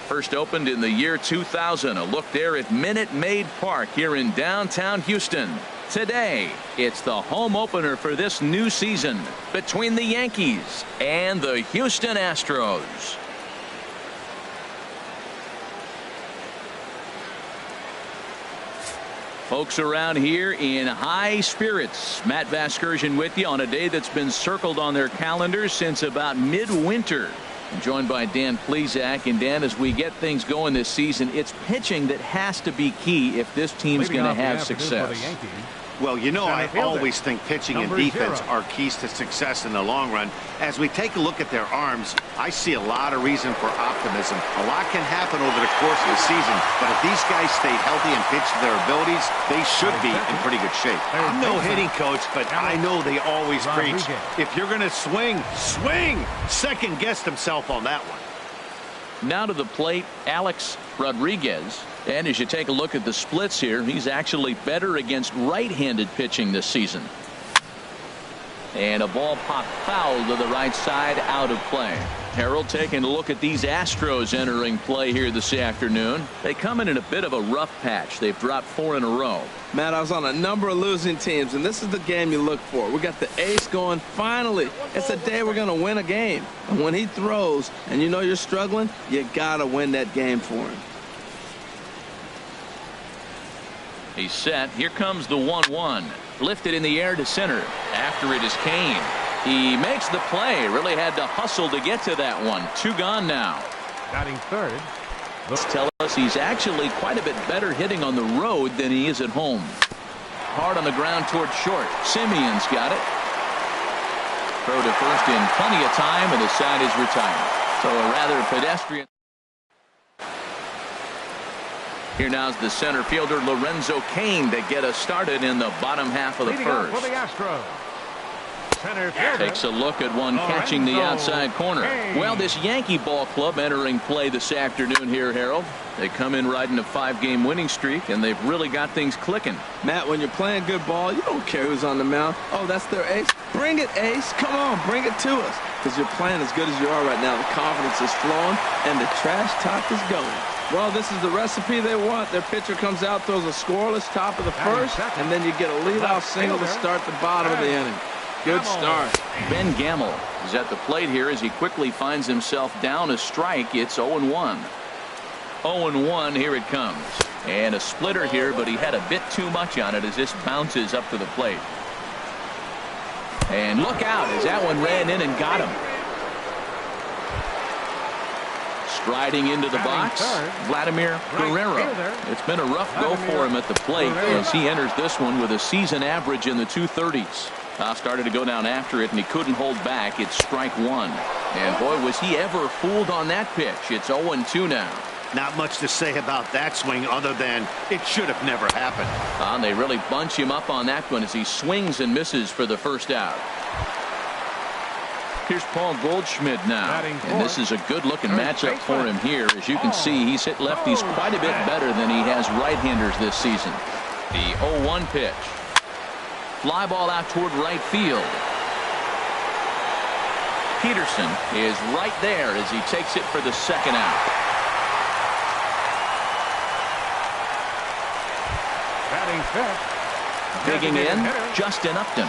First opened in the year 2000. A look there at Minute Maid Park here in downtown Houston. Today, it's the home opener for this new season between the Yankees and the Houston Astros. Folks around here in high spirits. Matt Vasgersian with you on a day that's been circled on their calendars since about midwinter. I'm joined by Dan Plesac. And Dan, as we get things going this season, it's pitching that has to be key if this team's going to have success. Well, you know, I always think pitching and defense are keys to success in the long run. As we take a look at their arms, I see a lot of reason for optimism. A lot can happen over the course of the season, but if these guys stay healthy and pitch to their abilities, they should be in pretty good shape. I'm no hitting coach, but I know they always preach, if you're going to swing, swing! Second guessed himself on that one. Now to the plate, Alex Rodriguez. And as you take a look at the splits here, he's actually better against right-handed pitching this season. And a ball popped foul to the right side, out of play. Harold taking a look at these Astros entering play here this afternoon. They come in a bit of a rough patch. They've dropped 4 in a row. Matt, I was on a number of losing teams, and this is the game you look for. We got the ace going. Finally, it's a day we're going to win a game. And when he throws and you know you're struggling, you got to win that game for him. He's set. Here comes the 1-1. Lifted in the air to center. After it is Kane. He makes the play. Really had to hustle to get to that one. 2 gone now. Batting third. Tell us he's actually quite a bit better hitting on the road than he is at home. Hard on the ground toward short. Simeon's got it. Throw to first in plenty of time, and the side is retired. So a rather pedestrian. Here now's the center fielder Lorenzo Cain to get us started in the bottom half of the first. For the Astros. Center fielder. Takes a look at one catching the outside corner. Well, this Yankee ball club entering play this afternoon here, Harold. They come in riding a 5-game winning streak, and they've really got things clicking. Matt, when you're playing good ball, you don't care who's on the mound. Oh, that's their ace. Bring it, ace. Come on, bring it to us. Because you're playing as good as you are right now. The confidence is flowing, and the trash talk is going. Well, this is the recipe they want. Their pitcher comes out, throws a scoreless top of the first, and then you get a leadoff single to start the bottom of the inning. Good start. Ben Gamel is at the plate here as he quickly finds himself down a strike. It's 0-1. 0-1, here it comes. And a splitter here, but he had a bit too much on it as this bounces up to the plate. And look out as that one ran in and got him. Striding into the box, Vladimir Guerrero. It's been a rough go for him at the plate as he enters this one with a season average in the 230s. Started to go down after it, and he couldn't hold back. It's strike 1. And boy, was he ever fooled on that pitch. It's 0-2 now. Not much to say about that swing other than it should have never happened. And they really bunch him up on that one as he swings and misses for the first out. Here's Paul Goldschmidt now, and this is a good-looking matchup for him here. As you can see, he's hit lefties quite a bit better than he has right-handers this season. The 0-1 pitch. Fly ball out toward right field. Peterson is right there as he takes it for the second out. Batting fifth. Digging in, Justin Upton.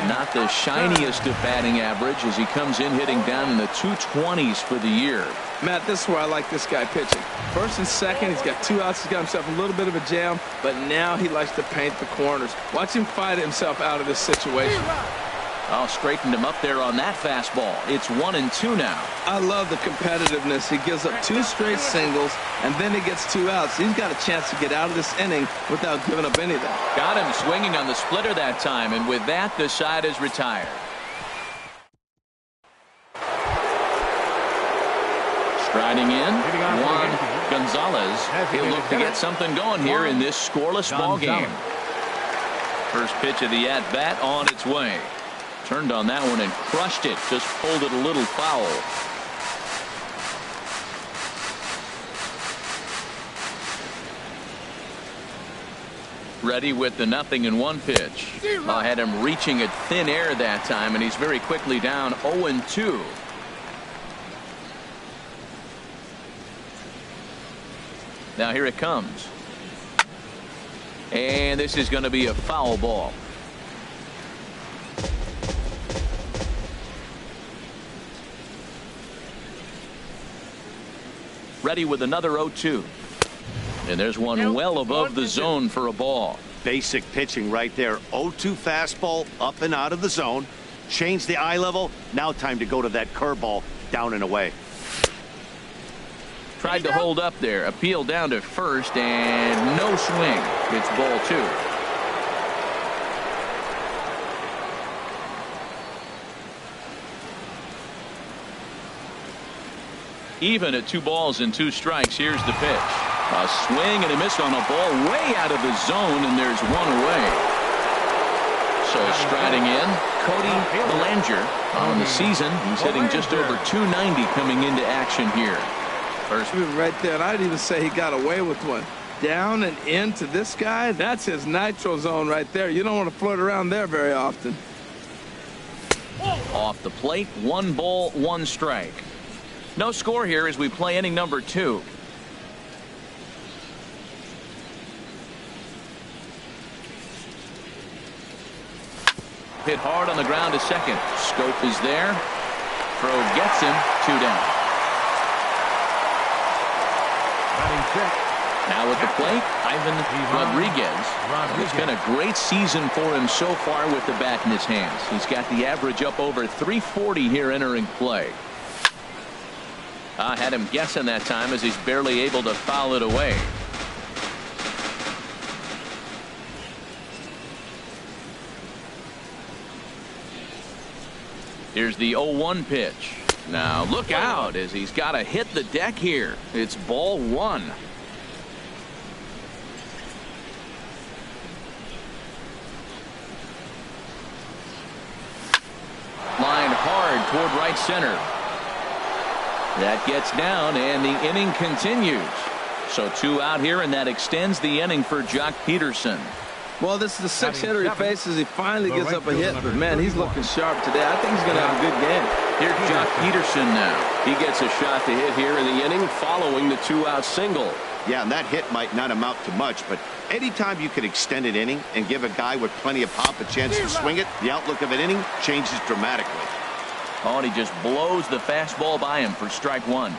Not the shiniest of batting average as he comes in hitting down in the 220s for the year. Matt, this is where I like this guy pitching. First and second, he's got 2 outs. He's got himself a little bit of a jam, but now he likes to paint the corners. Watch him fight himself out of this situation. Oh, straightened him up there on that fastball. It's 1-2 now. I love the competitiveness. He gives up 2 straight singles, and then he gets 2 outs. He's got a chance to get out of this inning without giving up anything. Got him swinging on the splitter that time, and with that, the side is retired. Striding in, Juan Gonzalez. He'll look to get something going here in this scoreless ball game. First pitch of the at-bat on its way. Turned on that one and crushed it. Just pulled it a little foul. Ready with the 0-1 pitch. I had him reaching at thin air that time, and he's very quickly down 0-2. Now here it comes. And this is going to be a foul ball. Ready with another 0-2. And there's one well above the zone for a ball. Basic pitching right there. 0-2 fastball up and out of the zone. Change the eye level. Now time to go to that curveball down and away. Tried to hold up there. Appeal down to first and no swing. It's ball 2. Even at 2 balls and 2 strikes. Here's the pitch. A swing and a miss on a ball way out of the zone, and there's one away. So striding in, Cody Bellinger. On the season, he's hitting just over 290 coming into action here. First right there, and I'd even say he got away with one. Down and into this guy, that's his nitro zone right there. You don't want to float around there very often. Off the plate, 1 ball, 1 strike. No score here as we play inning number 2. Hit hard on the ground to second. Scope is there. Throw gets him. 2 down. Now at the plate, Ivan Rodriguez. It's been a great season for him so far with the bat in his hands. He's got the average up over 340 here entering play. I had him guessing that time as he's barely able to foul it away. Here's the 0-1 pitch. Now look out as he's got to hit the deck here. It's ball 1. Line hard toward right center. That gets down, and the inning continues. So 2 out here, and that extends the inning for Jock Peterson. Well, this is the 6th hitter he faces. He finally gets up a hit, but man, he's looking sharp today. I think he's going to have a good game. Here's Jock Peterson now. He gets a shot to hit here in the inning following the 2-out single. Yeah, and that hit might not amount to much, but anytime you can extend an inning and give a guy with plenty of pop a chance to swing it, the outlook of an inning changes dramatically. Oh, and he just blows the fastball by him for strike 1.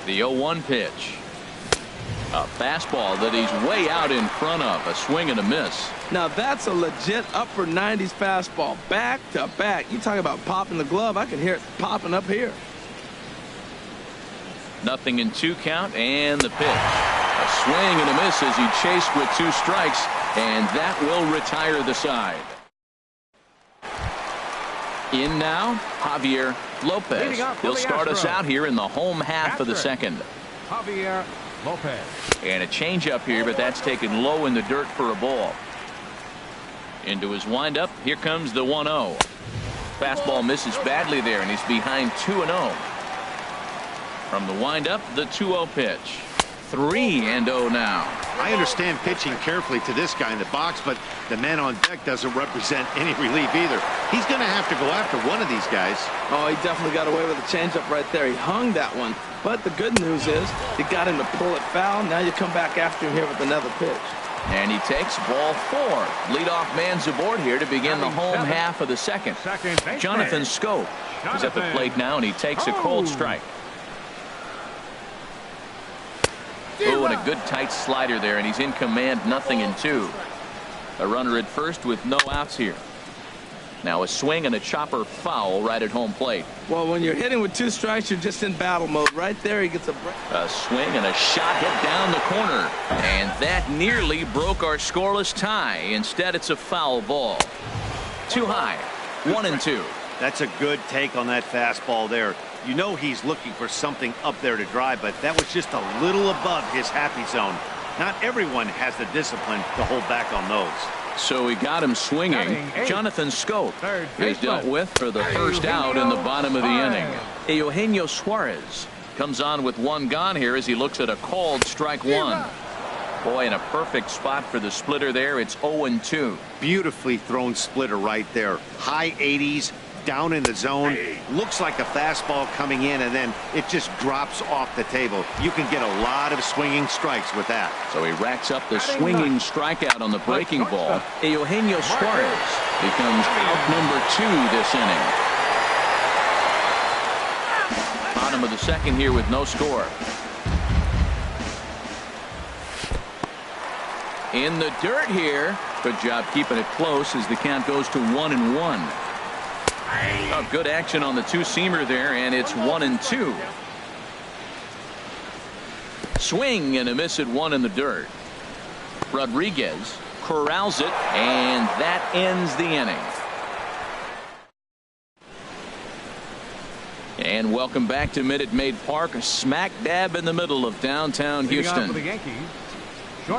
The 0-1 pitch. A fastball that he's way out in front of. A swing and a miss. Now that's a legit upper 90s fastball. Back to back. You talk about popping the glove. I can hear it popping up here. 0-2 count and the pitch. A swing and a miss as he chased with 2 strikes, and that will retire the side. In now, Javier Lopez. He'll start us out here in the home half of the second. Javier Lopez. And a changeup here, but that's taken low in the dirt for a ball. Into his windup, here comes the 1-0. Fastball misses badly there, and he's behind 2-0. From the windup, the 2-0 pitch. 3-0 now. I understand pitching carefully to this guy in the box, but the man on deck doesn't represent any relief either. He's going to have to go after one of these guys. Oh, he definitely got away with a changeup right there. He hung that one. But the good news is he got him to pull it foul. Now you come back after him here with another pitch. And he takes ball 4. Leadoff man's aboard here to begin the home half of the second. Jonathan Scope is at the plate now, and he takes a cold strike. Oh, and a good tight slider there, and he's in command. 0-2. A runner at first with no outs here. Now a swing and a chopper foul right at home plate. Well, when you're hitting with 2 strikes, you're just in battle mode. Right there, he gets a break. A swing and a shot hit down the corner. And that nearly broke our scoreless tie. Instead, it's a foul ball. Too high. 1-2. That's a good take on that fastball there. You know he's looking for something up there to drive, but that was just a little above his happy zone. Not everyone has the discipline to hold back on those. So he got him swinging. Jonathan Scope is dealt with for the first out in the bottom of the inning. Eugenio Suarez comes on with 1 gone here as he looks at a called strike 1. Boy, in a perfect spot for the splitter there. It's 0-2. Beautifully thrown splitter right there. High 80s, down in the zone. Looks like a fastball coming in, and then it just drops off the table. You can get a lot of swinging strikes with that. So he racks up the swinging strikeout on the breaking ball. Eugenio Suarez becomes out number 2 this inning. Bottom of the second here with no score. In the dirt here. Good job keeping it close as the count goes to 1-1. Oh, good action on the two-seamer there, and it's 1-2. Swing and a miss at 1 in the dirt. Rodriguez corrals it, and that ends the inning. And welcome back to Minute Maid Park, smack dab in the middle of downtown Houston.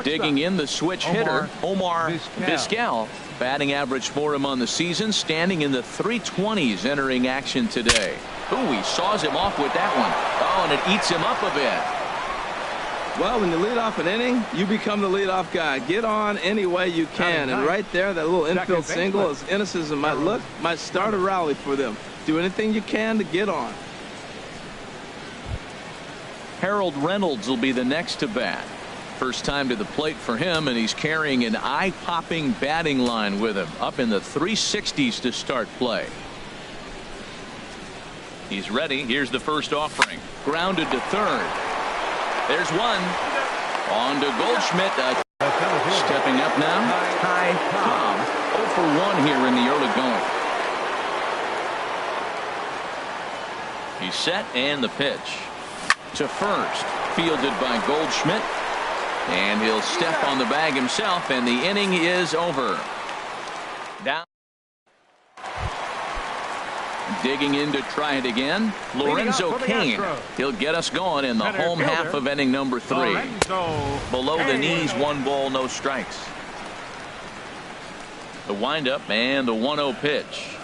Digging in the switch hitter, Omar Vizquel. Batting average for him on the season, standing in the 320s entering action today. Ooh, he saws him off with that one. Oh, and it eats him up a bit. Well, when you lead off an inning, you become the leadoff guy. Get on any way you can. And right there, that little infield single, as innocent as it might look, might start a rally for them. Do anything you can to get on. Harold Reynolds will be the next to bat. First time to the plate for him, and he's carrying an eye-popping batting line with him, up in the 360s to start play. He's ready. Here's the first offering. Grounded to third. There's one. On to Goldschmidt. Stepping up now. Ty Cobb. 0 for 1 here in the early going. He's set, and the pitch. To first. Fielded by Goldschmidt. And he'll step on the bag himself, and the inning is over. Down. Digging in to try it again. Lorenzo Cain. He'll get us going in the home half of inning number 3. Below the knees, 1 ball, no strikes. The windup and the 1-0 pitch.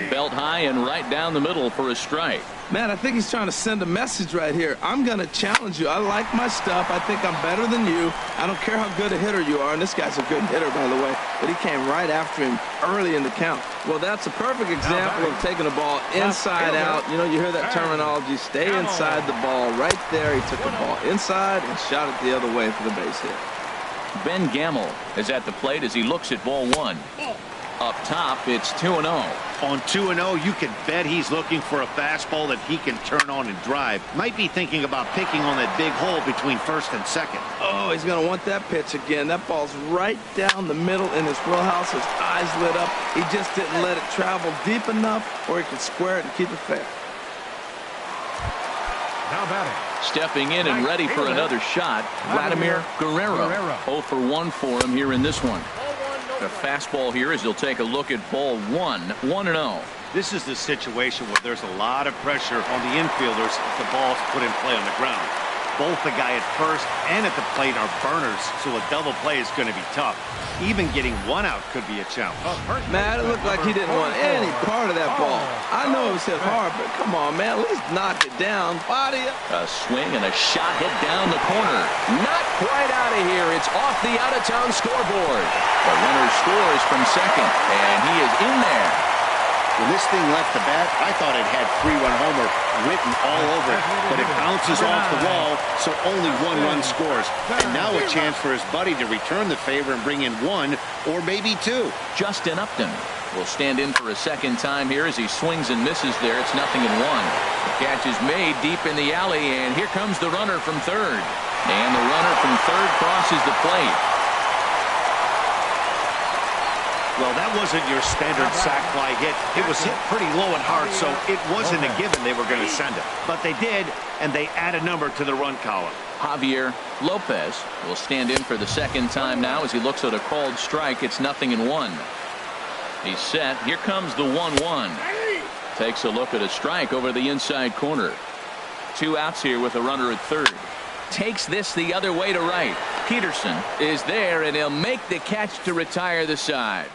Belt high and right down the middle for a strike. Man, I think he's trying to send a message right here. I'm going to challenge you. I like my stuff. I think I'm better than you. I don't care how good a hitter you are. And this guy's a good hitter, by the way. But he came right after him early in the count. Well, that's a perfect example of taking the ball inside out. You know, you hear that terminology. Stay inside the ball right there. He took the ball inside and shot it the other way for the base hit. Ben Gamel is at the plate as he looks at ball 1. Up top, it's 2-0. On 2-0, you can bet he's looking for a fastball that he can turn on and drive. Might be thinking about picking on that big hole between first and second. Oh, he's going to want that pitch again. That ball's right down the middle in his wheelhouse. His eyes lit up. He just didn't let it travel deep enough where he could square it and keep it fair. Now batting. Stepping in and ready for another shot, Vladimir Guerrero. 0 for 1 for him here in this one. A fastball here as he'll take a look at ball 1. 1-0. This is the situation where there's a lot of pressure on the infielders if the ball's put in play on the ground. Both the guy at first and at the plate are burners, so a double play is going to be tough. Even getting 1 out could be a challenge. Man, it looked like he didn't want any part of that ball. I know it was hit hard, but come on, man, at least knock it down. Body up. A swing and a shot hit down the corner. Not quite out of here. It's off the out-of-town scoreboard. The runner scores from second, and he is in there. When this thing left the bat, I thought it had 3-run homer written all over it, but it bounces off the wall, so only 1 run scores. And now a chance for his buddy to return the favor and bring in 1 or maybe 2. Justin Upton will stand in for a second time here as he swings and misses there. It's 0-1. The catch is made deep in the alley, and here comes the runner from third. And the runner from third crosses the plate. Well, that wasn't your standard sac fly hit. It was hit pretty low and hard, so it wasn't a given they were going to send it. But they did, and they add a number to the run column. Javier Lopez will stand in for the second time now as he looks at a called strike. It's 0-1. He's set. Here comes the 1-1. Takes a look at a strike over the inside corner. 2 outs here with a runner at third. Takes this the other way to right. Peterson is there, and he'll make the catch to retire the side.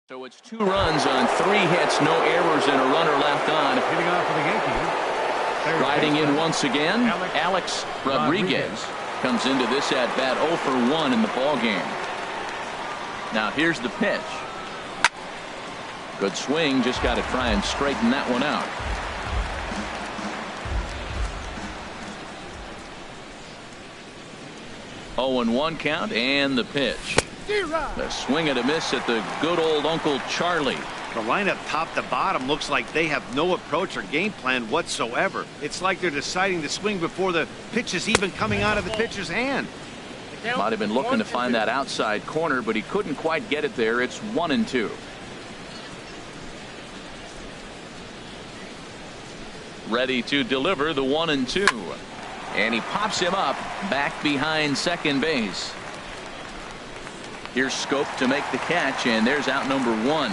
So it's 2 runs on 3 hits, no errors, and a runner left on. Hitting off for the Yankees. Riding in once again, Alex Rodriguez comes into this at-bat 0 for 1 in the ballgame. Now here's the pitch. Good swing, just got to try and straighten that one out. Oh, and 1 count, and the pitch. A swing and a miss at the good old Uncle Charlie. The lineup top to bottom looks like they have no approach or game plan whatsoever. It's like they're deciding to swing before the pitch is even coming out of the pitcher's hand. Might have been looking to find that outside corner, but he couldn't quite get it there. It's 1-2. Ready to deliver the 1-2. And he pops him up back behind second base. Here's Scope to make the catch, and there's out number 1.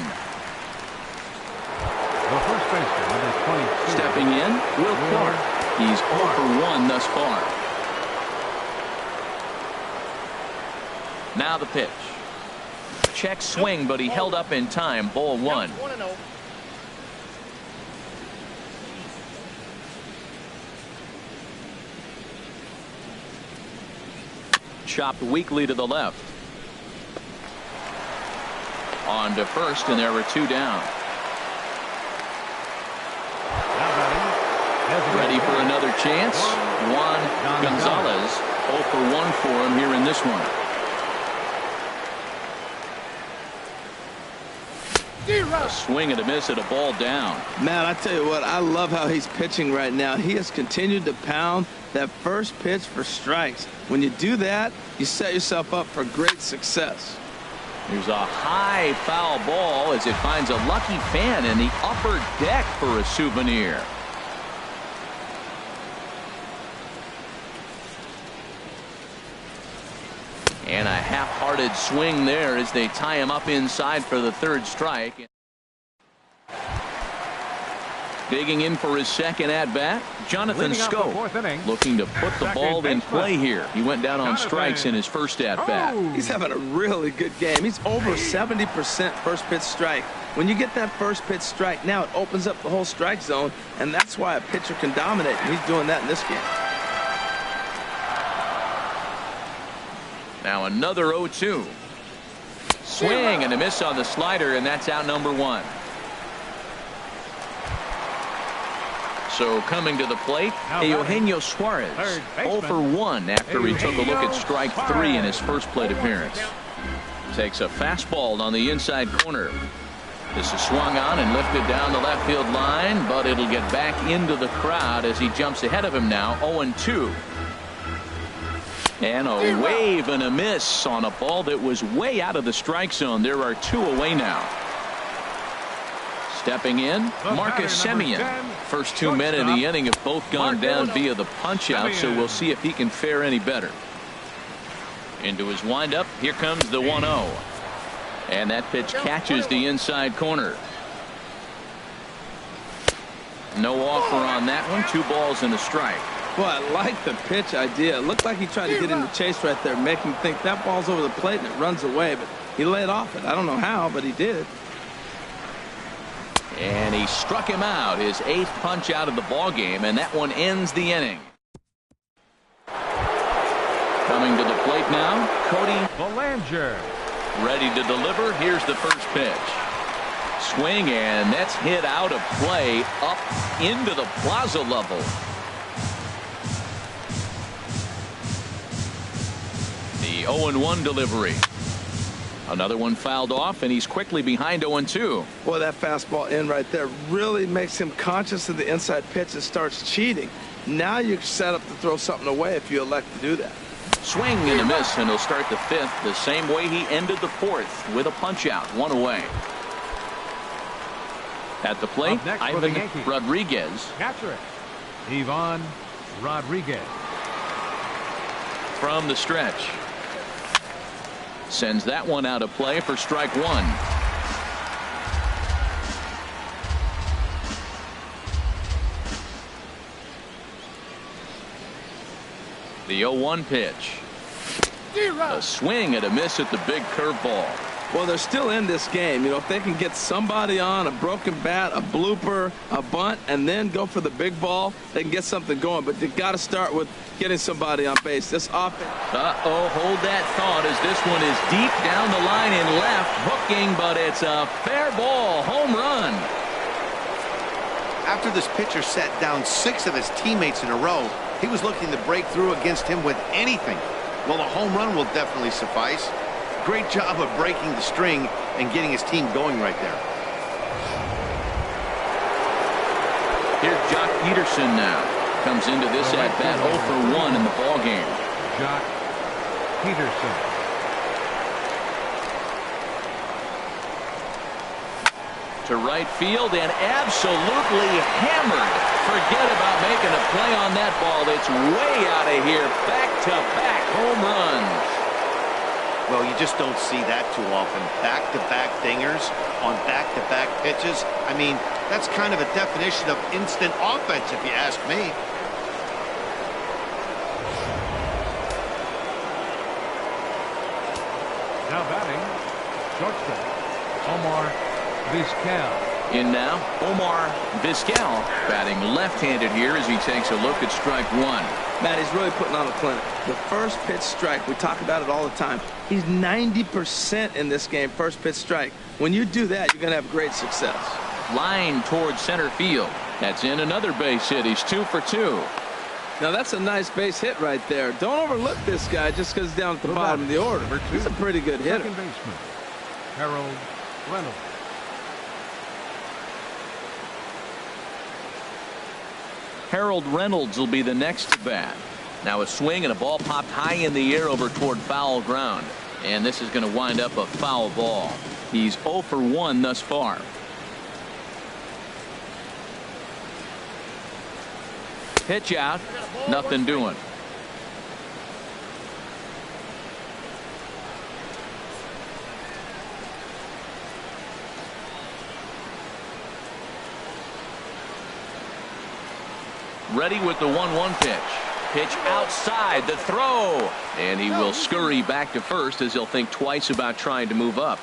The first baseman, number 22. Stepping in, Will Clark. He's 0 for 1 thus far. Now the pitch. Check swing, but he held up in time. Ball 1. Chopped weakly to the left. On to first, and there were 2 down. Ready for another chance. Juan Gonzalez 0 for 1 for him here in this one. A swing and a miss at a ball down. Man, I tell you what, I love how he's pitching right now. He has continued to pound that first pitch for strikes. When you do that, you set yourself up for great success. There's a high foul ball as it finds a lucky fan in the upper deck for a souvenir. And a half-hearted swing there as they tie him up inside for the 3rd strike. Digging in for his second at-bat, Jonathan Scope, looking to put the ball in play here. He went down on strikes in his first at-bat. He's having a really good game. He's over 70% first pitch strike. When you get that first pitch strike, now it opens up the whole strike zone, and that's why a pitcher can dominate, and he's doing that in this game. Now another 0-2. Swing and a miss on the slider, and that's out number 1. So coming to the plate, Eugenio Suarez 0 for 1 after he took a look at strike 3 in his first plate appearance. Takes a fastball on the inside corner. This is swung on and lifted down the left field line, but it'll get back into the crowd as he jumps ahead of him now. 0-2. And a wave and a miss on a ball that was way out of the strike zone. There are 2 away now. Stepping in, Marcus Semien. First 2 men in the inning have both gone down via the punch out, so we'll see if he can fare any better. Into his windup, here comes the 1-0. And that pitch catches the inside corner. No offer on that one. 2 balls and a strike. Boy, I like the pitch idea. It looked like he tried to get in the chase right there, make him think that ball's over the plate and it runs away, but he laid off it. I don't know how, but he did. And he struck him out, his 8th punch out of the ball game, and that one ends the inning. Coming to the plate now, Cody Bellinger. Ready to deliver. Here's the first pitch. Swing, and that's hit out of play up into the plaza level. The 0-1 delivery. Another one fouled off, and he's quickly behind 0-2. Boy, that fastball in right there really makes him conscious of the inside pitch and starts cheating. Now you're set up to throw something away if you elect to do that. Swing and a miss, and he'll start the 5th the same way he ended the 4th with a punch out, 1 away. At the plate, Ivan Rodriguez. Catcher, Ivan Rodriguez. From the stretch. Sends that one out of play for strike 1. The 0-1 pitch. A swing and a miss at the big curveball. Well, they're still in this game. You know, if they can get somebody on, a broken bat, a blooper, a bunt, and then go for the big ball, they can get something going. But they've got to start with getting somebody on base. This offense. Hold that thought as this one is deep down the line in left, hooking, but it's a fair ball, home run. After this pitcher sat down 6 of his teammates in a row, he was looking to break through against him with anything. Well, a home run will definitely suffice. Great job of breaking the string and getting his team going right there. Here's Jock Peterson now. Comes into this at-bat 0 for 1 in the ballgame. Jock Peterson. To right field and absolutely hammered. Forget about making a play on that ball. It's way out of here. Back-to-back home runs. Well, you just don't see that too often. Back-to-back dingers on back-to-back pitches. I mean, that's kind of a definition of instant offense, if you ask me. Now batting, shortstop, Omar Vizquel. In now, Omar Vizquel batting left-handed here as he takes a look at strike 1. Matt, he's really putting on a clinic. The first pitch strike, we talk about it all the time. He's 90% in this game, first pitch strike. When you do that, you're going to have great success. Line towards center field. That's in another base hit. He's 2 for 2. Now, that's a nice base hit right there. Don't overlook this guy just because he's down at the bottom of the order. He's a pretty good hitter. Second baseman, Harold Reynolds. Harold Reynolds will be the next to bat. Now a swing and a ball popped high in the air over toward foul ground. And this is going to wind up a foul ball. He's 0 for 1 thus far. Pitch out. Nothing doing. Ready with the 1-1 pitch. Pitch outside, the throw. And he will scurry back to first as he'll think twice about trying to move up.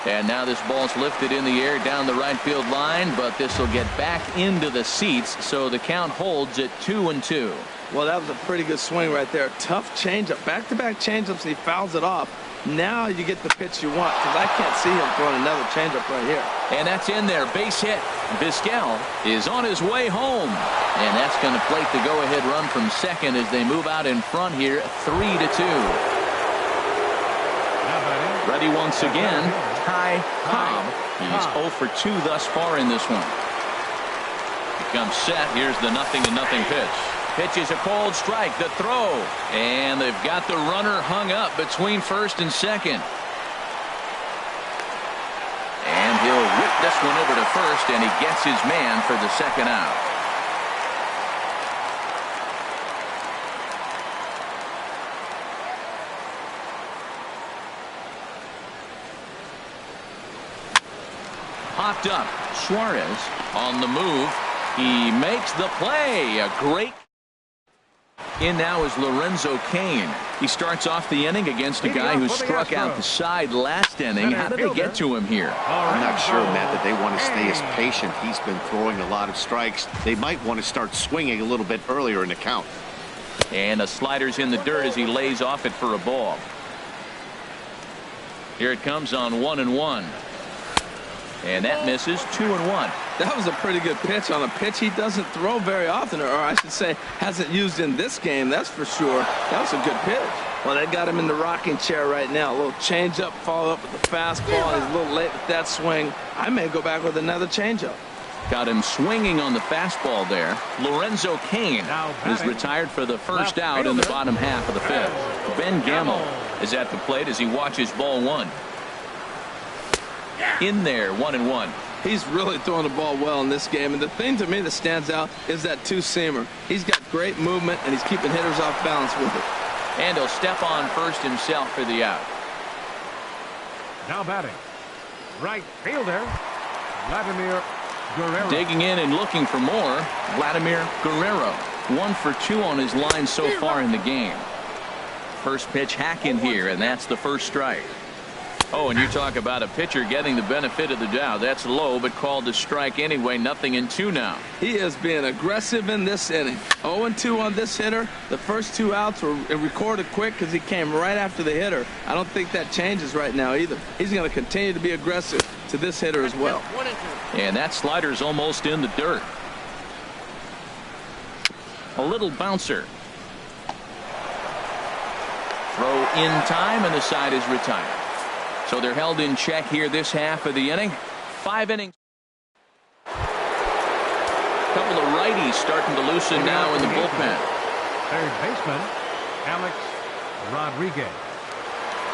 And now this ball's lifted in the air down the right field line, but this will get back into the seats, so the count holds at 2-2. Well, that was a pretty good swing right there. Tough changeup, back-to-back changeups, and he fouls it off. Now you get the pitch you want, because I can't see him throwing another changeup right here. And that's in there, base hit. Vizquel is on his way home, and that's going to plate the go-ahead run from second as they move out in front here, 3-2. Ready once again, Ty Cobb. He's 0 for 2 thus far in this one. Becomes set. Here's the 0-0 pitch. Pitch is a cold strike. The throw. And they've got the runner hung up between first and second. And he'll whip this one over to first, and he gets his man for the second out. Popped up. Suarez on the move. He makes the play. A great. In now is Lorenzo Cain. He starts off the inning against a guy who struck out the side last inning. How did they get to him here? I'm not sure, Matt, that they want to stay as patient. He's been throwing a lot of strikes. They might want to start swinging a little bit earlier in the count. And a slider's in the dirt as he lays off it for a ball. Here it comes on 1-1. And that misses. 2-1. That was a pretty good pitch on a pitch he doesn't throw very often, or I should say hasn't used in this game, that's for sure. That was a good pitch. Well, they got him in the rocking chair right now. A little changeup, follow up with the fastball. He's a little late with that swing. I may go back with another changeup. Got him swinging on the fastball there. Lorenzo Cain is retired for the first out in the bottom half of the fifth. Ben Gamel is at the plate as he watches ball one. In there, 1-1. He's really throwing the ball well in this game, and the thing to me that stands out is that two-seamer. He's got great movement, and he's keeping hitters off balance with it. And he'll step on first himself for the out. Now batting, right fielder, Vladimir Guerrero. Digging in and looking for more, Vladimir Guerrero. 1 for 2 on his line so far in the game. First pitch hacking here, and that's the first strike. Oh, and you talk about a pitcher getting the benefit of the doubt. That's low, but called a strike anyway. 0-2 now. He is being aggressive in this inning. 0-2 on this hitter. The first 2 outs were recorded quick because he came right after the hitter. I don't think that changes right now either. He's going to continue to be aggressive to this hitter as well. And that slider's almost in the dirt. A little bouncer. Throw in time, and the side is retired. So they're held in check here this half of the inning. 5 innings. Couple of righties starting to loosen now in the bullpen. Third baseman, Alex Rodriguez.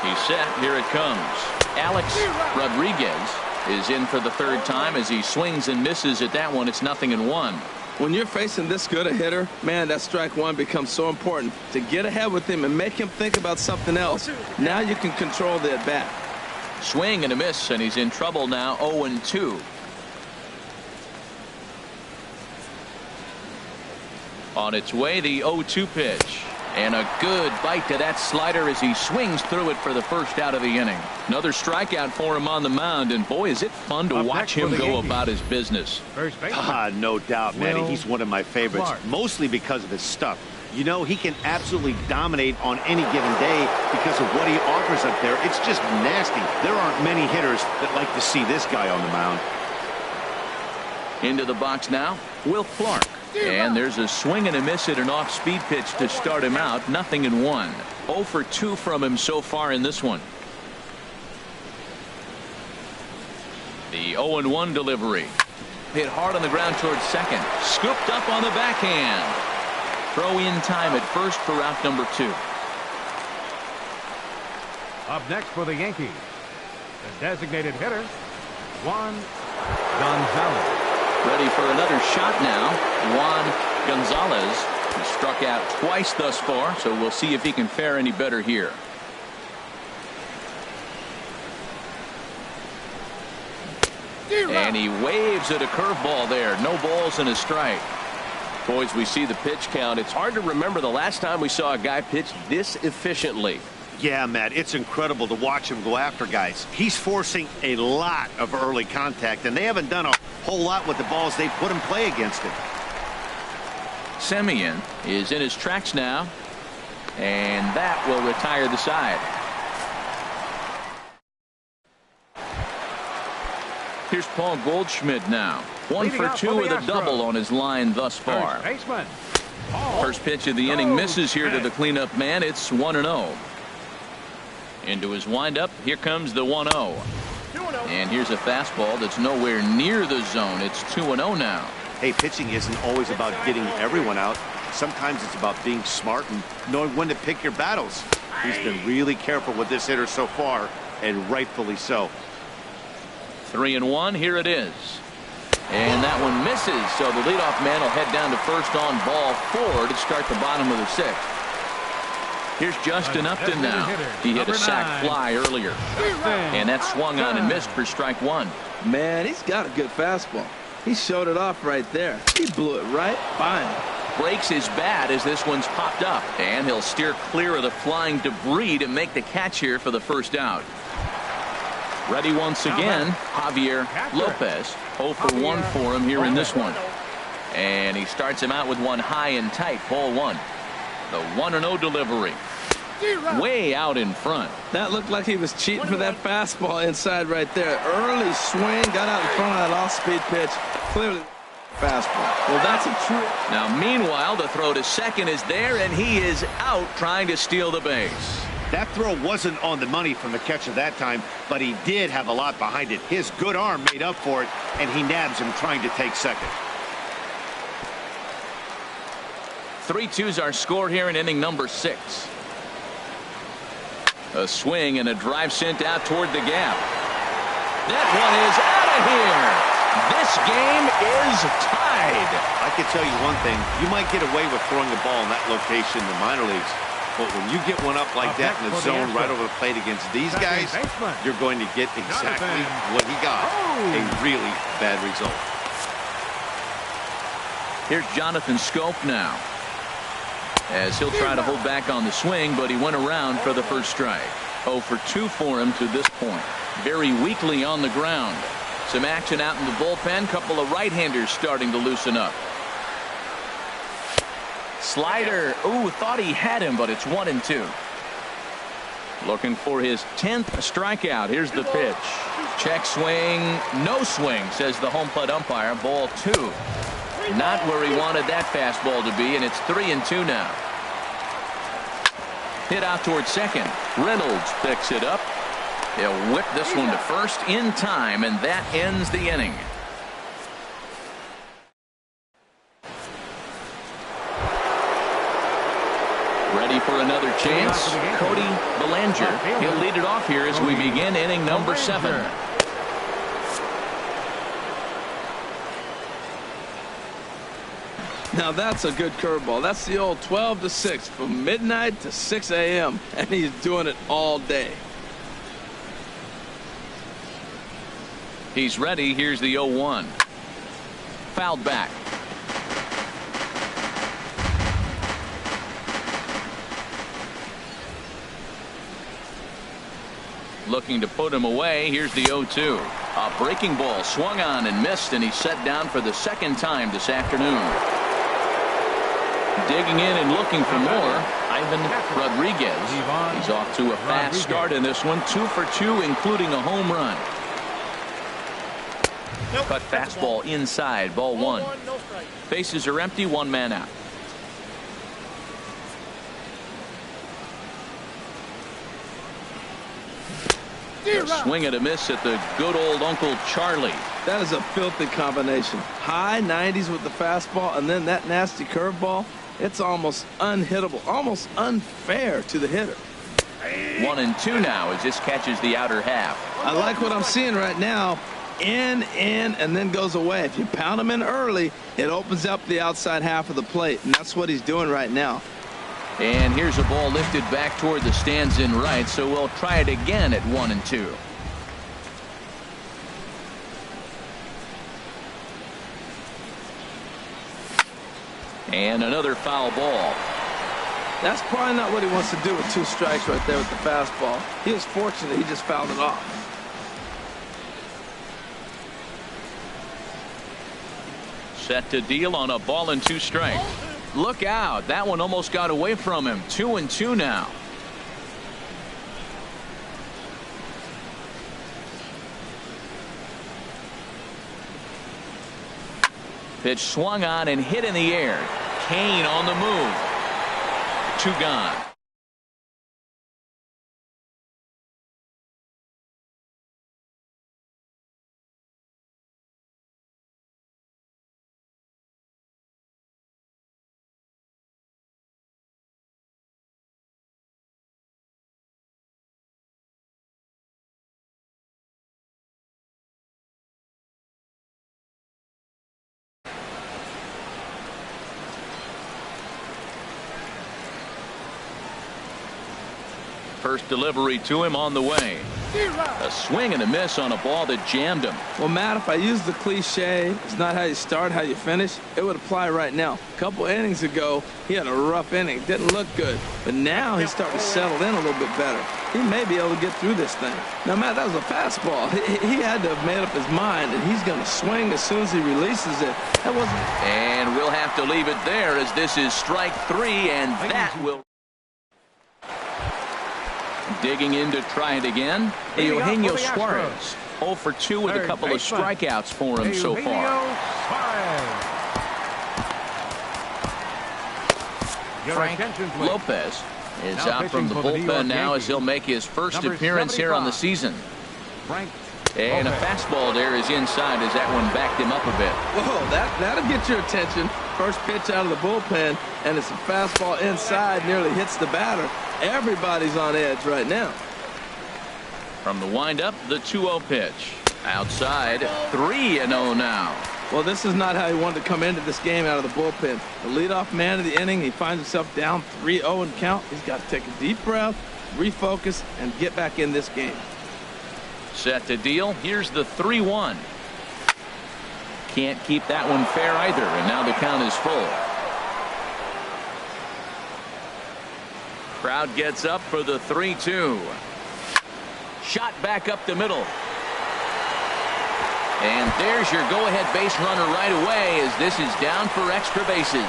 He's set. Here it comes. Alex Rodriguez is in for the third time as he swings and misses at that one. It's 0-1. When you're facing this good a hitter, man, that strike one becomes so important to get ahead with him and make him think about something else. Now you can control the at-bat. Swing and a miss, and he's in trouble now. 0-2. On its way, the 0-2 pitch. And a good bite to that slider as he swings through it for the first out of the inning. Another strikeout for him on the mound, and boy, is it fun to watch him go about his business. No doubt, Manny. He's one of my favorites, mostly because of his stuff. You know, he can absolutely dominate on any given day because of what he offers up there. It's just nasty. There aren't many hitters that like to see this guy on the mound. Into the box now, Will Clark. And there's a swing and a miss at an off-speed pitch to start him out. 0-1. 0 for 2 from him so far in this one. The 0-1 delivery. Hit hard on the ground towards second. Scooped up on the backhand. Throw in time at first for out number 2. Up next for the Yankees, the designated hitter, Juan Gonzalez. Ready for another shot now. Juan Gonzalez. He struck out twice thus far, so we'll see if he can fare any better here. And he waves at a curveball there. No balls and a strike. Boys, we see the pitch count. It's hard to remember the last time we saw a guy pitch this efficiently. Yeah, Matt, it's incredible to watch him go after guys. He's forcing a lot of early contact, and they haven't done a whole lot with the balls they put in play against him. Semien is in his tracks now, and that will retire the side. Here's Paul Goldschmidt now. 1 for 2 with a double on his line thus far. First pitch of the inning misses here to the cleanup man. It's 1-0. Into his windup. Here comes the 1-0. And here's a fastball that's nowhere near the zone. It's 2-0 now. Hey, pitching isn't always about getting everyone out. Sometimes it's about being smart and knowing when to pick your battles. He's been really careful with this hitter so far, and rightfully so. 3-1. Here it is. And that one misses. So the leadoff man will head down to first on ball 4 to start the bottom of the 6th. Here's Justin Upton now. He hit a sac fly earlier. And that swung on and missed for strike 1. Man, he's got a good fastball. He showed it off right there. He blew it right by him. Breaks his bat as this one's popped up. And he'll steer clear of the flying debris to make the catch here for the first out. Ready once again, Javier Lopez. 0 for 1 for him here in this one. And he starts him out with one high and tight. Ball 1. The 1-0 delivery. Way out in front. That looked like he was cheating for that fastball inside right there. Early swing, got out in front of that off-speed pitch. Clearly fastball. Well, that's a true. Now, meanwhile, the throw to second is there, and he is out trying to steal the base. That throw wasn't on the money from the catcher that time, but he did have a lot behind it. His good arm made up for it, and he nabs him trying to take second. 3-2's our score here in inning number 6. A swing and a drive sent out toward the gap. That one is out of here. This game is tied. I can tell you one thing. You might get away with throwing the ball in that location in the minor leagues. But when you get one up like that in the zone right over the plate against these guys, you're going to get exactly what he got, a really bad result. Here's Jonathan Scope now, as he'll try to hold back on the swing, but he went around for the first strike. 0 for 2 for him to this point. Very weakly on the ground. Some action out in the bullpen. Couple of right-handers starting to loosen up. Slider. Ooh, thought he had him, but it's 1-2. Looking for his 10th strikeout. Here's the pitch. Check swing. No swing, says the home plate umpire. Ball 2. Not where he wanted that fastball to be, and it's 3-2 now. Hit out towards second. Reynolds picks it up. He'll whip this one to first in time, and that ends the inning. Ready for another chance. Cody Bellinger. He'll lead it off here as we begin inning number 7. Now that's a good curveball. That's the old 12 to 6 from midnight to 6 a.m. and he's doing it all day. He's ready. Here's the 0-1. Fouled back. Looking to put him away. Here's the 0-2. A breaking ball swung on and missed, and he's set down for the second time this afternoon. Digging in and looking for more, Ivan Rodriguez. He's off to a fast start in this one. 2 for 2, including a home run. Cut fastball inside. Ball 1. Bases are empty. 1 man out. A swing and a miss at the good old Uncle Charlie. That is a filthy combination. High 90s with the fastball and then that nasty curveball. It's almost unhittable, almost unfair to the hitter. 1-2 now as this catches the outer half. I like what I'm seeing right now. In, and then goes away. If you pound him in early, it opens up the outside half of the plate, and that's what he's doing right now. And here's a ball lifted back toward the stands in right, so we'll try it again at 1-2. And another foul ball. That's probably not what he wants to do with 2 strikes right there with the fastball. He was fortunate he just fouled it off. Set to deal on a ball and 2 strikes. Look out. That one almost got away from him. 2-2 now. Pitch swung on and hit in the air. Kane on the move. 2 gone. First delivery to him on the way. A swing and a miss on a ball that jammed him. Well, Matt, if I use the cliche, it's not how you start, how you finish, it would apply right now. A couple innings ago, he had a rough inning. Didn't look good. But now he's starting to settle in a little bit better. He may be able to get through this thing. Now, Matt, that was a fastball. He had to have made up his mind that he's going to swing as soon as he releases it. That wasn't. And we'll have to leave it there as this is strike 3, and that will. Digging in to try it again. Eugenio Suarez. 0 for 2 with a couple of strikeouts for him so far. Frank Lopez is out from the bullpen now as he'll make his first appearance here on the season. And a fastball there is inside as that one backed him up a bit. Whoa, that'll get your attention. First pitch out of the bullpen, and it's a fastball inside, nearly hits the batter. Everybody's on edge right now. From the windup, the 2-0 pitch. Outside, 3-0 now. Well, this is not how he wanted to come into this game out of the bullpen. The leadoff man of the inning, he finds himself down 3-0 and count. He's got to take a deep breath, refocus, and get back in this game. Set to deal. Here's the 3-1. Can't keep that one fair either, and now the count is full. Crowd gets up for the 3-2. Shot back up the middle. And there's your go-ahead base runner right away as this is down for extra bases.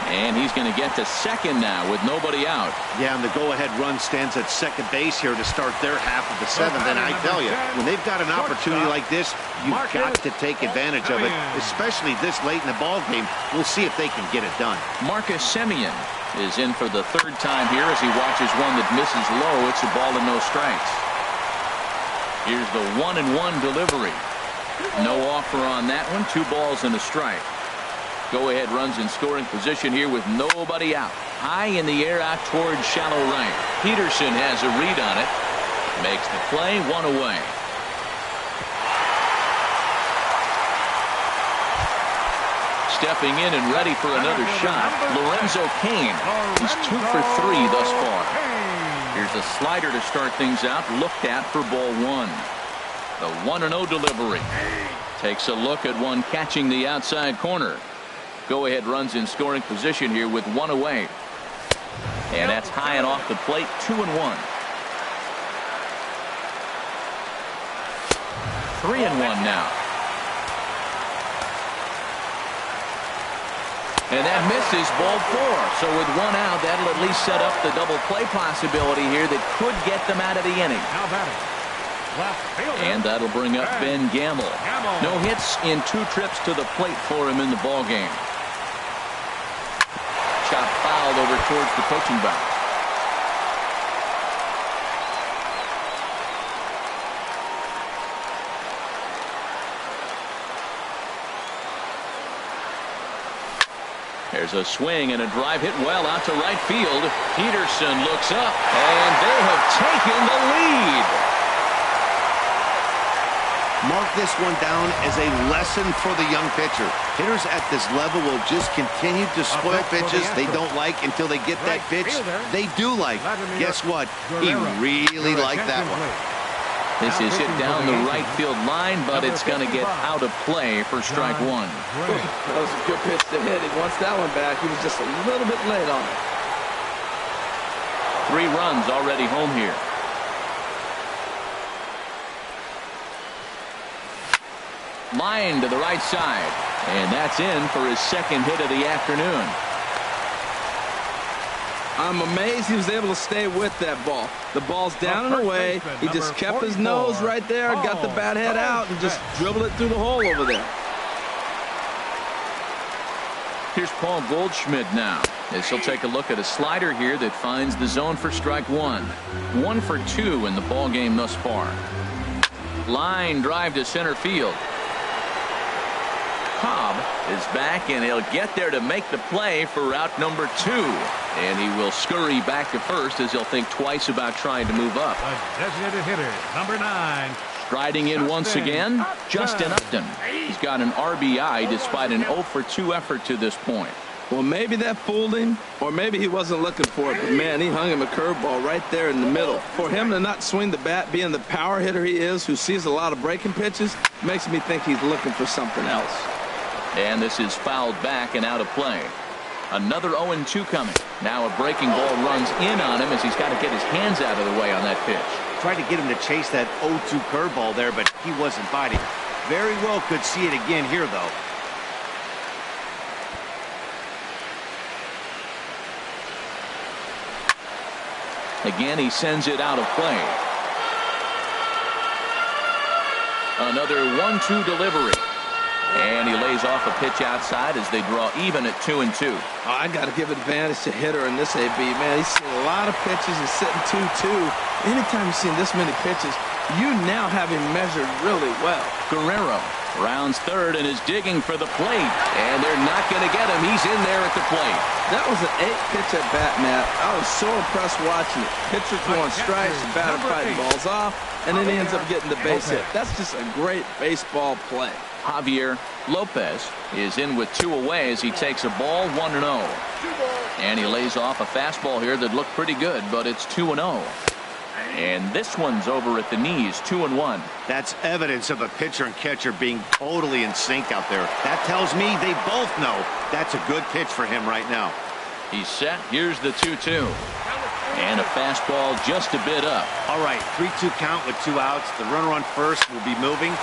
And he's going to get to second now with nobody out. Yeah, and the go-ahead run stands at second base here to start their half of the seventh. And I tell you, when they've got an opportunity like this, you've got to take advantage of it, especially this late in the ball game. We'll see if they can get it done. Marcus Semien is in for the third time here as he watches one that misses low. It's a ball and no strikes. Here's the 1-1 delivery. No offer on that one. 2 balls and a strike. Go ahead runs in scoring position here with nobody out. High in the air out towards shallow right. Peterson has a read on it. Makes the play, 1 away. Stepping in and ready for another shot, Lorenzo Cain. He's 2 for 3 thus far. Here's a slider to start things out, looked at for ball 1. The 1-0 delivery. Takes a look at one catching the outside corner. Go ahead runs in scoring position here with 1 away. And that's high and off the plate, 2-1. 3-1 now. And that misses, ball 4. So with 1 out, that'll at least set up the double play possibility here that could get them out of the inning. Now batting. And that'll bring up Ben Gamble. No hits in 2 trips to the plate for him in the ball game. Shot fouled over towards the pitching box. There's a swing and a drive hit well out to right field. Peterson looks up, and they have taken the lead. Mark this one down as a lesson for the young pitcher. Hitters at this level will just continue to spoil pitches they don't like until they get that pitch they do like. Guess what? He really liked that one. This is hit down the right field line, but it's going to get out of play for strike 1. That was a good pitch to hit. He wants that one back. He was just a little bit late on it. 3 runs already home here. Line to the right side, and that's in for his second hit of the afternoon. I'm amazed he was able to stay with that ball. The ball's down and away. He just kept his nose right there, got the bat head out, and just dribbled it through the hole over there. Here's Paul Goldschmidt now, as he'll take a look at a slider here that finds the zone for strike 1. 1 for 2 in the ball game thus far. Line drive to center field. Cobb is back, and he'll get there to make the play for route number 2. And he will scurry back to first as he'll think twice about trying to move up. A designated hitter, number 9. Striding in once again, Justin Upton. He's got an RBI despite an 0 for 2 effort to this point. Well, maybe that fooled him, or maybe he wasn't looking for it. But, man, he hung him a curveball right there in the middle. For him to not swing the bat, being the power hitter he is, who sees a lot of breaking pitches, makes me think he's looking for something else. And this is fouled back and out of play. Another 0-2 coming. Now a breaking ball runs in on him as he's got to get his hands out of the way on that pitch. Tried to get him to chase that 0-2 curveball there, but he wasn't biting. Very well could see it again here, though. Again, he sends it out of play. Another 1-2 delivery. And he lays off a pitch outside as they draw even at 2-2. I got to give advantage to hitter in this AB. Man, he's seen a lot of pitches. He's sitting 2-2. Anytime you've seen this many pitches, you now have him measured really well. Guerrero Rounds third and is digging for the plate. And they're not going to get him. He's in there at the plate. That was an 8-pitch at bat, Matt. I was so impressed watching it. Pitcher throwing strikes, the batter fighting balls off, and then he ends up getting the base hit. That's just a great baseball play. Javier Lopez is in with 2 away as he takes a ball, 1-0. And he lays off a fastball here that looked pretty good, but it's 2-0. And this one's over at the knees, 2-1. That's evidence of a pitcher and catcher being totally in sync out there. That tells me they both know that's a good pitch for him right now. He's set. Here's the 2-2. And a fastball just a bit up. All right, 3-2 count with 2 outs. The runner on first will be moving.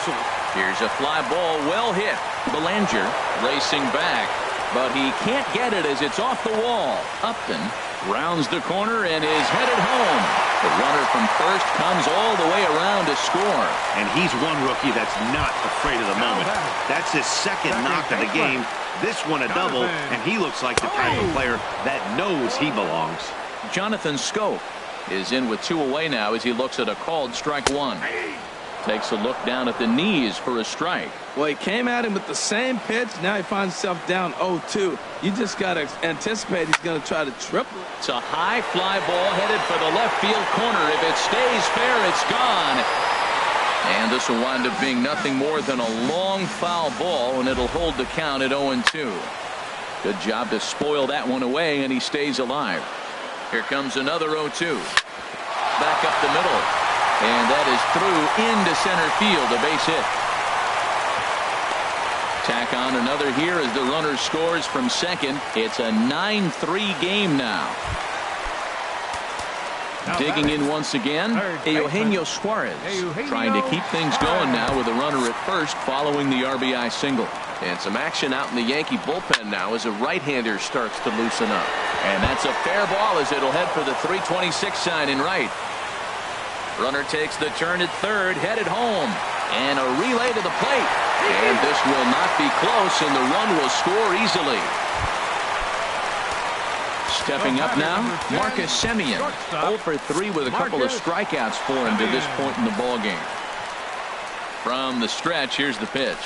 Here's a fly ball, well hit. Belanger racing back, but he can't get it as it's off the wall. Upton rounds the corner and is headed home. The runner from first comes all the way around to score. And he's one rookie that's not afraid of the moment. That's his second knock of the game. This one a double, and he looks like the type of player that knows he belongs. Jonathan Scope is in with 2 away now as he looks at a called strike 1. Takes a look down at the knees for a strike. Well, he came at him with the same pitch. Now he finds himself down 0-2. You just got to anticipate he's going to try to triple it. It's a high fly ball headed for the left field corner. If it stays fair, it's gone. And this will wind up being nothing more than a long foul ball, and it'll hold the count at 0-2. Good job to spoil that one away, and he stays alive. Here comes another 0-2. Back up the middle. And that is through into center field, a base hit. Tack on another here as the runner scores from second. It's a 9-3 game now. Digging in once again, Eugenio Suarez trying to keep things going now with a runner at first following the RBI single. And some action out in the Yankee bullpen now as a right-hander starts to loosen up. And that's a fair ball as it'll head for the 326 sign in right. Runner takes the turn at third, headed home. And a relay to the plate. And this will not be close, and the run will score easily. Stepping up now, Marcus Semien. 0 for 3 with a couple of strikeouts for him to this point in the ballgame. From the stretch, here's the pitch.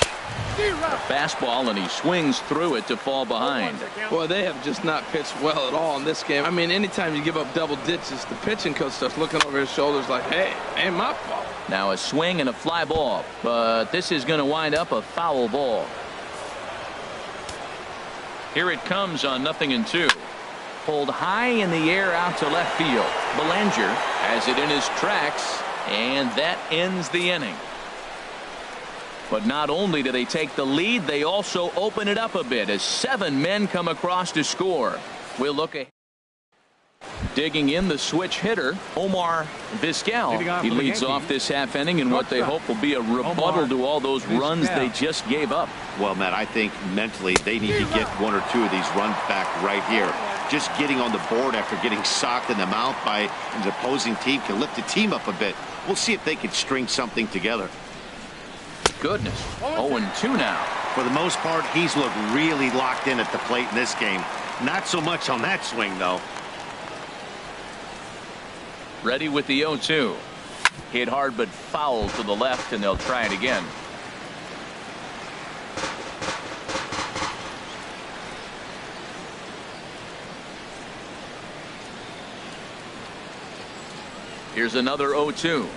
A fastball, and he swings through it to fall behind. Boy, they have just not pitched well at all in this game. I mean, anytime you give up double digits, the pitching coach starts looking over his shoulders like, hey, ain't my fault. Now a swing and a fly ball, but this is going to wind up a foul ball. Here it comes on 0-2. Pulled high in the air out to left field. Belanger has it in his tracks, and that ends the inning. But not only do they take the lead, they also open it up a bit as 7 men come across to score. We'll look at digging in the switch hitter, Omar Vizquel. He leads off this half inning in what they hope will be a rebuttal to all those runs they just gave up. Well, Matt, I think mentally they need to get 1 or 2 of these runs back right here. Just getting on the board after getting socked in the mouth by an opposing team can lift the team up a bit. We'll see if they can string something together. Goodness, 0-2 now. For the most part, he's looked really locked in at the plate in this game. Not so much on that swing, though. Ready with the 0-2. Hit hard but foul to the left, and they'll try it again. Here's another 0-2.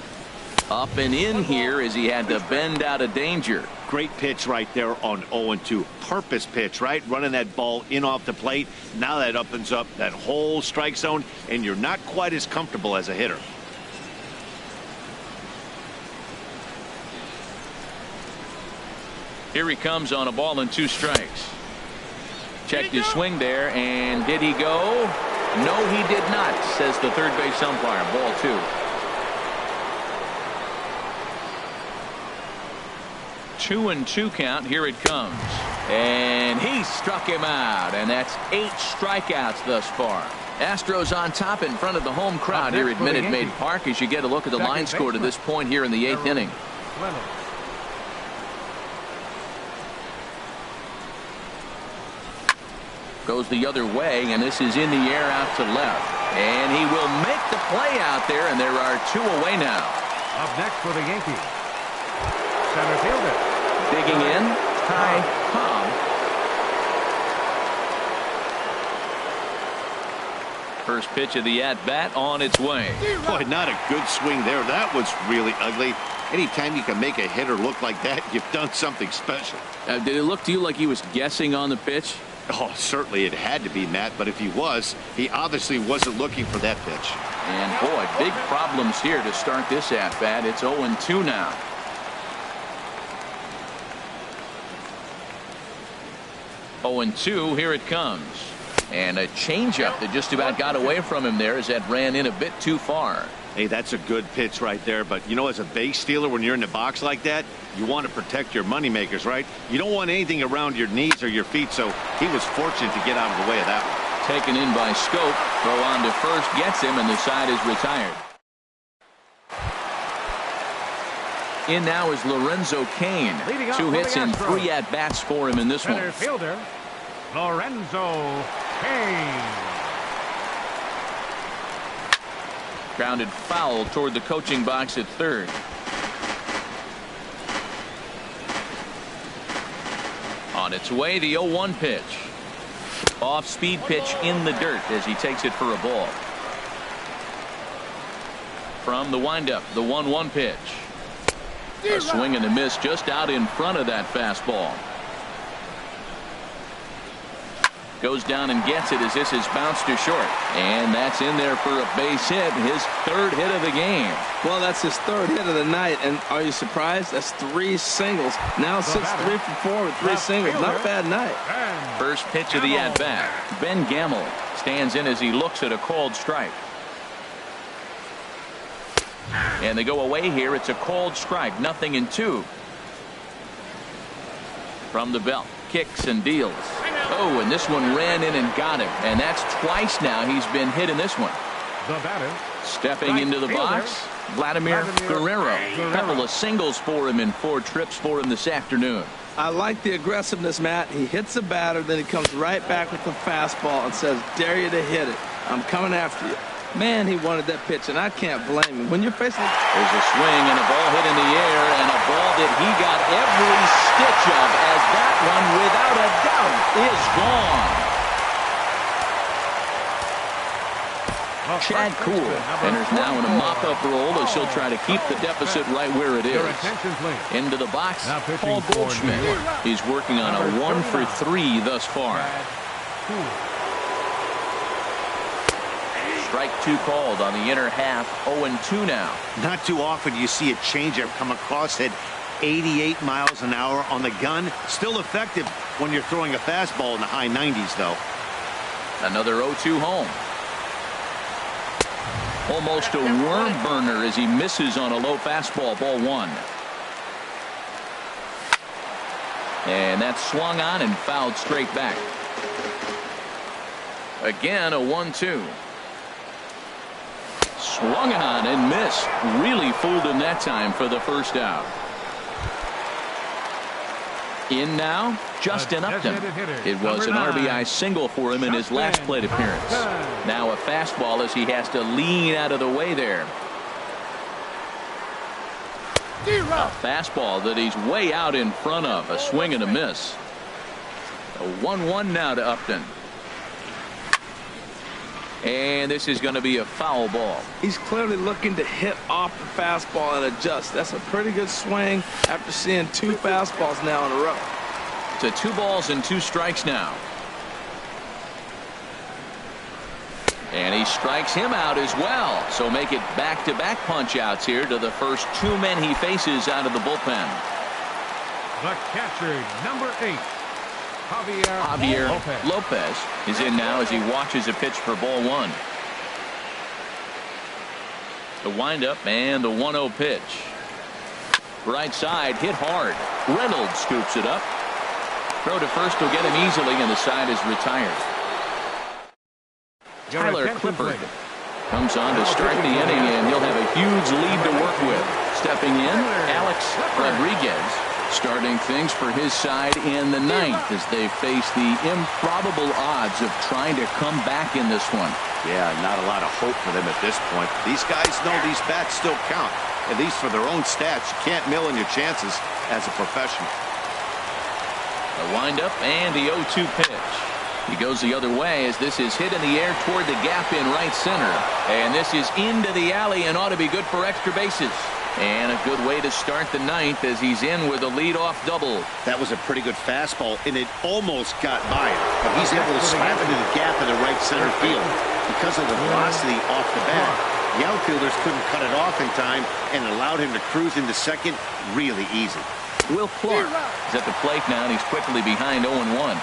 Up and in here as he had to bend out of danger. Great pitch right there on 0-2. Purpose pitch, right? Running that ball in off the plate. Now that opens up that whole strike zone, and you're not quite as comfortable as a hitter. Here he comes on a ball and 2 strikes. Checked his swing there, and did he go? No, he did not, says the third base umpire. Ball 2. 2-2 count. Here it comes. And he struck him out. And that's 8 strikeouts thus far. Astros on top in front of the home crowd here at Minute Maid Park as you get a look at the line score to this point here in the 8th inning. Goes the other way, and this is in the air out to left. And he will make the play out there, and there are 2 away now. Up next for the Yankees, center fielder. Digging First pitch of the at-bat on its way. Boy, not a good swing there. That was really ugly. Anytime you can make a hitter look like that, you've done something special. Did it look to you like he was guessing on the pitch? Oh, certainly it had to be, Matt, but if he was, he obviously wasn't looking for that pitch. And boy, big problems here to start this at-bat. It's 0-2 now. Oh, and 2, here it comes. And a changeup that just about got away from him there as that ran in a bit too far. Hey, that's a good pitch right there. But, you know, as a base stealer, when you're in the box like that, you want to protect your moneymakers, right? You don't want anything around your knees or your feet, so he was fortunate to get out of the way of that one. Taken in by Scope. Throw on to first, gets him, and the side is retired. In now is Lorenzo Cain. 2 hits and 3 at-bats for him in this one. Center fielder, Lorenzo Cain. Grounded foul toward the coaching box at third. On its way, the 0-1 pitch. Off-speed pitch in the dirt as he takes it for a ball. From the windup, the 1-1 pitch. A swing and a miss just out in front of that fastball. Goes down and gets it as this is bounced to short. And that's in there for a base hit. His 3rd hit of the game. Well, that's his 3rd hit of the night. And are you surprised? That's 3 singles. Now sits 3 for 4 with 3 singles. Not a bad night. First pitch of the at-bat. Ben Gamel stands in as he looks at a called strike. And they go away here. It's a called strike. 0-2. From the belt. Kicks and deals. Oh, and this one ran in and got him. And that's twice now he's been hit in this one. The batter. Stepping into the box, Vladimir Guerrero. A couple of singles for him and 4 trips for him this afternoon. I like the aggressiveness, Matt. He hits a batter, then he comes right back with the fastball and says, dare you to hit it. I'm coming after you. Man, he wanted that pitch, and I can't blame him. When you're facing... There's a swing and a ball hit in the air, and a ball that he got every stitch of, as that one, without a doubt, is gone. Chad Kuhl enters now in a mop-up role as he'll try to keep the deficit right where it is. Into the box, Paul Goldschmidt. He's working on a 1 for 3 thus far. Strike 2 called on the inner half. 0-2 now. Not too often you see a changeup come across at 88 miles an hour on the gun. Still effective when you're throwing a fastball in the high 90s, though. Another 0-2 home. Almost a worm burner as he misses on a low fastball. Ball 1. And that's swung on and fouled straight back. Again, a 1-2. Swung on and missed. Really fooled him that time for the first out. In now, Justin Upton. It was an RBI single for him in his last plate appearance. Now a fastball as he has to lean out of the way there. A fastball that he's way out in front of. A swing and a miss. A 1-1 now to Upton. And this is going to be a foul ball. He's clearly looking to hit off the fastball and adjust. That's a pretty good swing after seeing 2 fastballs now in a row. To 2 balls and 2 strikes now. And he strikes him out as well. So make it back-to-back punch-outs here to the first 2 men he faces out of the bullpen. The catcher, number 8. Javier Lopez is in now as he watches a pitch for ball 1. The windup and the 1-0 pitch. Right side hit hard. Reynolds scoops it up. Throw to first will get him easily, and the side is retired. Tyler Clifford comes on to start the inning, and he'll have a huge lead to work with. Stepping in, Alex Rodriguez. Starting things for his side in the 9th as they face the improbable odds of trying to come back in this one. Yeah, not a lot of hope for them at this point. These guys know these bats still count, at least for their own stats. You can't mill in your chances as a professional. The windup and the 0-2 pitch. He goes the other way as this is hit in the air toward the gap in right center. And this is into the alley and ought to be good for extra bases. And a good way to start the ninth as he's in with a leadoff double. That was a pretty good fastball, and it almost got by him. But he's able to slap into the gap in the right center field. Because of the velocity off the bat, the outfielders couldn't cut it off in time and allowed him to cruise into second really easy. Will Clark is at the plate now, and he's quickly behind 0-1.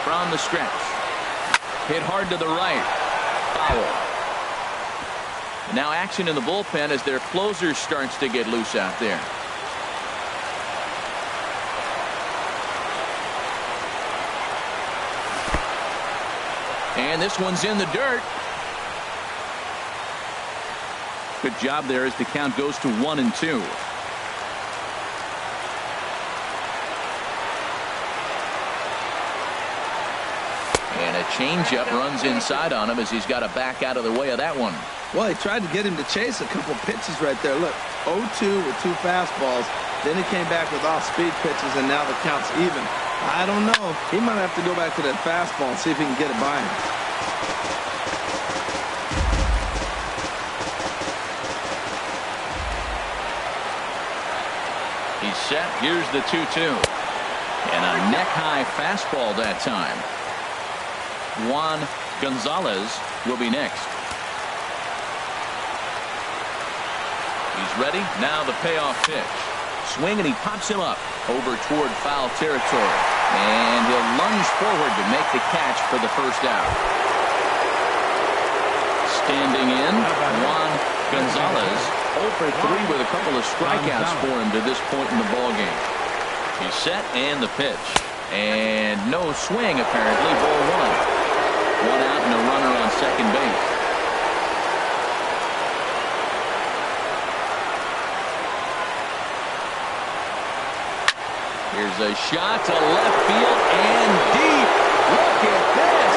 From the stretch. Hit hard to the right. Foul. Now action in the bullpen as their closer starts to get loose out there. And this one's in the dirt. Good job there as the count goes to 1-2. And a changeup runs inside on him as he's got to back out of the way of that one. Well, he tried to get him to chase a couple pitches right there. Look, 0-2 with 2 fastballs. Then he came back with off-speed pitches, and now the count's even. I don't know. He might have to go back to that fastball and see if he can get it by him. He's set. Here's the 2-2. And a neck-high fastball that time. Juan Gonzalez will be next. He's ready. Now the payoff pitch. Swing, and he pops him up over toward foul territory. And he'll lunge forward to make the catch for the first out. Standing in, Juan Gonzalez, 0 for 3 with a couple of strikeouts for him to this point in the ballgame. He's set, and the pitch. And no swing, apparently, ball 1. 1 out and a runner on second base. Here's a shot to left field and deep. Look at this.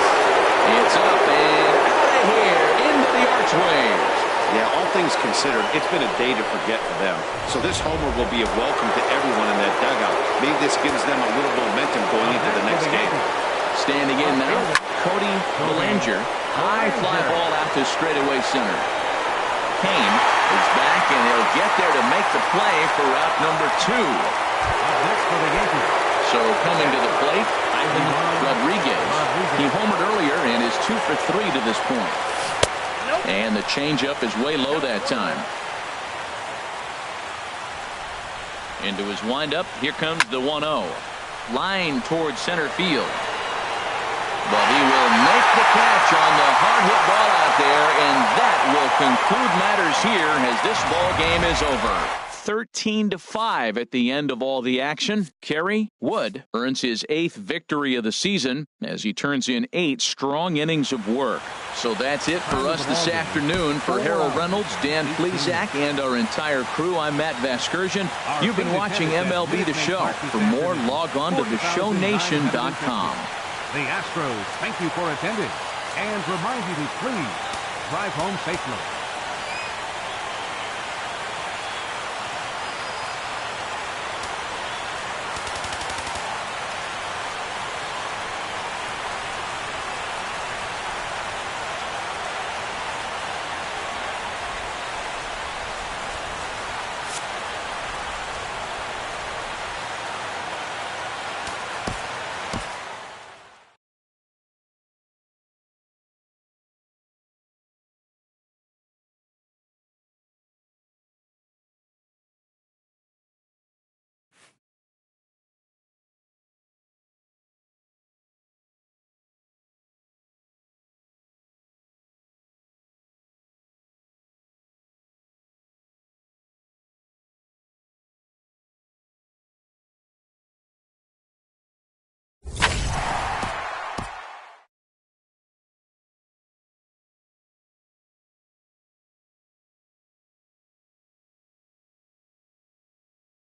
It's up and out of here into the archways. Yeah, all things considered, it's been a day to forget for them. So this homer will be a welcome to everyone in that dugout. Maybe this gives them a little momentum going into the next game. Standing in now, Cody Bellinger. High fly ball out to straightaway center. Kane is back, and he'll get there to make the play for out number 2. Next for the Yankees. So coming to the plate, Ivan Rodriguez. He homered earlier and is 2 for 3 to this point. And the changeup is way low that time. Into his windup. Here comes the 1-0. Line towards center field. But he will make the catch on the hard hit ball out there, and that will conclude matters here as this ball game is over. 13-5 at the end of all the action. Kerry Wood earns his 8th victory of the season as he turns in 8 strong innings of work. So that's it for us this afternoon. For Harold Reynolds, Dan Plesac, and our entire crew, I'm Matt Vasgersian. You've been watching MLB The Show. For more, log on to theshownation.com. The Astros thank you for attending and remind you to please drive home safely.